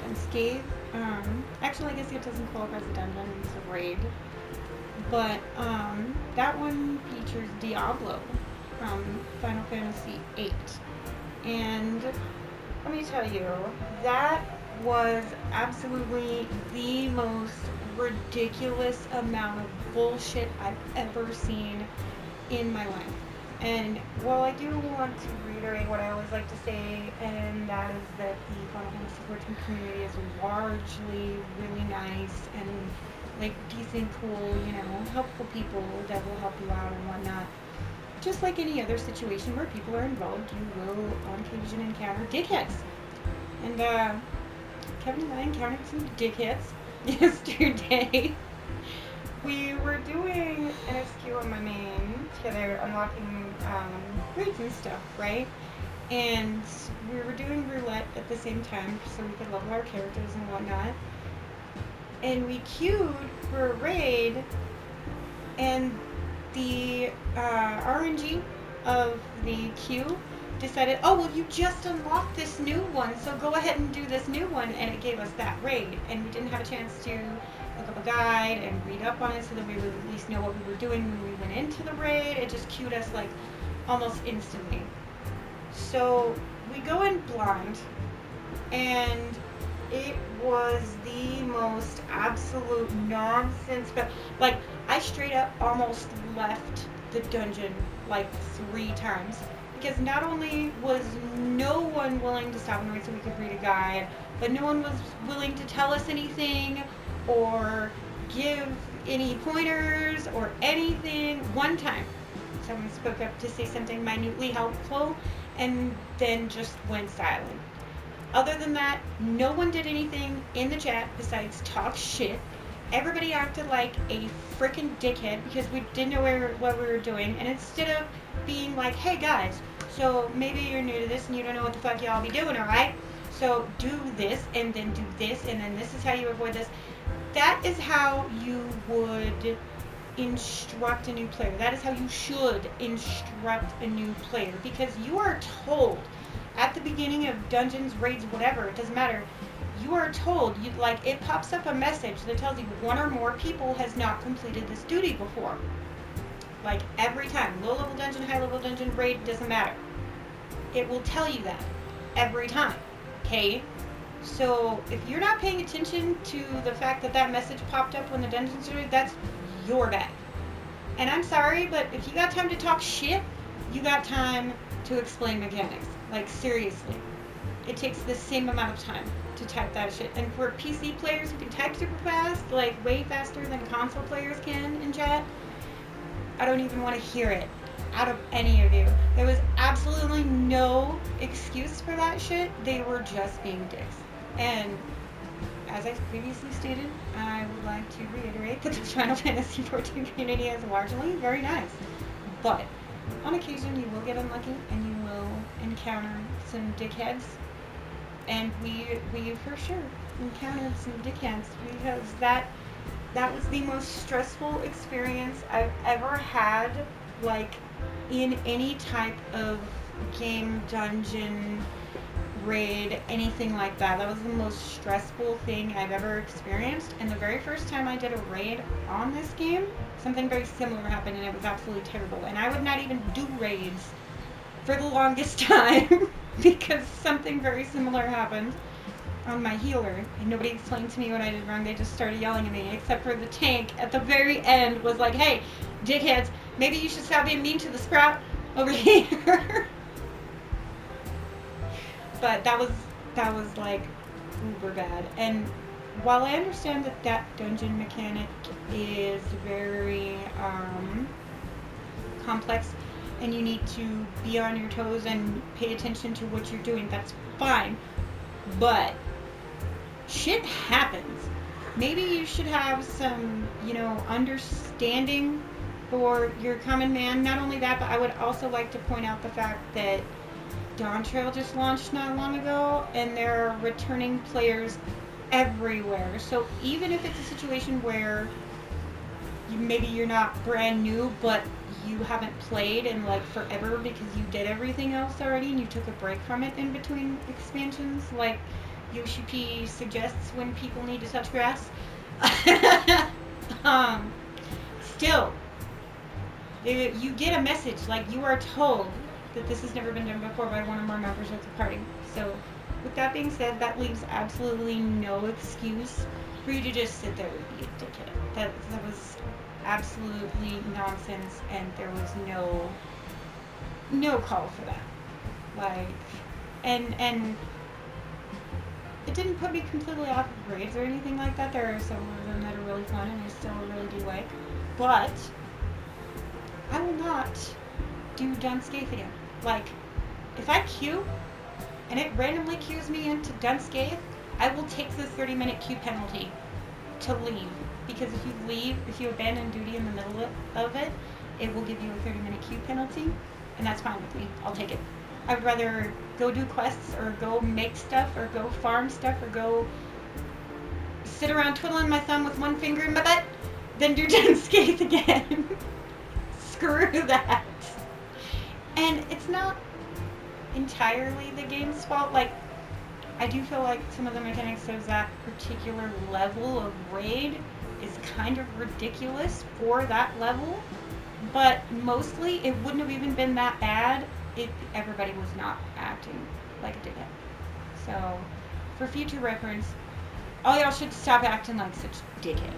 Dun Scaith. Actually, I guess it doesn't qualify as a dungeon, it's a raid. But that one features Diablo from Final Fantasy VIII. And let me tell you, that was absolutely the most ridiculous amount of bullshit I've ever seen in my life. And while I do want to reiterate what I always like to say, and that is that the Final Fantasy XIV community is largely really nice and like decent, cool, helpful people that will help you out and whatnot. Just like any other situation where people are involved, you will on occasion encounter dickheads. And Kevin and I encountered some dickheads yesterday. We were doing an SQ on my main together, unlocking raids and stuff, right? And we were doing roulette at the same time so we could level our characters and whatnot. And we queued for a raid, and the RNG of the queue decided, oh, well, you just unlocked this new one, so go ahead and do this new one, and it gave us that raid. And we didn't have a chance to look up a guide and read up on it so that we would at least know what we were doing when we went into the raid. It just queued us like almost instantly. So we go in blind, and it was the most absolute nonsense. But like, I straight up almost left the dungeon like 3 times because not only was no one willing to stop and wait so we could read a guide, but no one was willing to tell us anything or give any pointers or anything. One time, someone spoke up to say something minutely helpful and then just went silent. Other than that, no one did anything in the chat besides talk shit. Everybody acted like a freaking dickhead because we didn't know what we were doing. And instead of being like, hey guys, so maybe you're new to this and you don't know what the fuck y'all be doing, alright? So do this and then do this and then this is how you avoid this. That is how you would instruct a new player. That is how you should instruct a new player because you are told at the beginning of dungeons, raids, whatever, it doesn't matter, you are told, it pops up a message that tells you 1 or more people has not completed this duty before. Like, every time. Low level dungeon, high level dungeon, raid, doesn't matter. It will tell you that. Every time. Okay? So, if you're not paying attention to the fact that that message popped up when the dungeon's started, that's your bad. And I'm sorry, but if you got time to talk shit, you got time to explain mechanics. Like, seriously. It takes the same amount of time to type that shit. And for PC players who can type super fast, like way faster than console players can in chat, I don't even want to hear it out of any of you. There was absolutely no excuse for that shit. They were just being dicks. And as I previously stated, I would like to reiterate that the Final Fantasy XIV community is largely very nice. But on occasion, you will get unlucky and you will encounter some dickheads. And we for sure encountered some dickheads because that was the most stressful experience I've ever had, like, in any type of game, dungeon, raid, anything like that. That was the most stressful thing I've ever experienced. And the very first time I did a raid on this game, something very similar happened and it was absolutely terrible. And I would not even do raids for the longest time because something very similar happened on my healer and nobody explained to me what I did wrong. They just started yelling at me, except for the tank at the very end was like, hey, dickheads, maybe you should stop being mean to the sprout over here. But that was like uber bad. And while I understand that dungeon mechanic is very complex and you need to be on your toes and pay attention to what you're doing, that's fine. But shit happens. Maybe you should have some, understanding for your common man. Not only that, but I would also like to point out the fact that Dawn Trail just launched not long ago, and there are returning players everywhere. So even if it's a situation where maybe you're not brand new, but you haven't played in like forever because you did everything else already and you took a break from it in between expansions, like, Yoshi P suggests when people need to touch grass. Still, you get a message, like you are told that this has never been done before by one or more members of the party. So, with that being said, that leaves absolutely no excuse for you to just sit there and be a dickhead. That was absolutely nonsense, and there was no call for that. Like, and it didn't put me completely off of raids or anything like that. There are some of them that are really fun, and I still really do like. But I will not do Dun Scaith again. Like, if I queue and it randomly queues me into Dun Scaith, I will take the 30-minute queue penalty to leave. Because if you abandon duty in the middle of it, it will give you a 30-minute queue penalty, and that's fine with me. I'll take it. I would rather go do quests or go make stuff or go farm stuff or go sit around twiddling my thumb with one finger in my butt than do Dun Scaith again. Screw that. And it's not entirely the game's fault. Like, I do feel like some of the mechanics of that particular level of raid is kind of ridiculous for that level, but mostly it wouldn't have even been that bad if everybody was not acting like a dickhead. So, for future reference, all y'all should stop acting like such dickheads.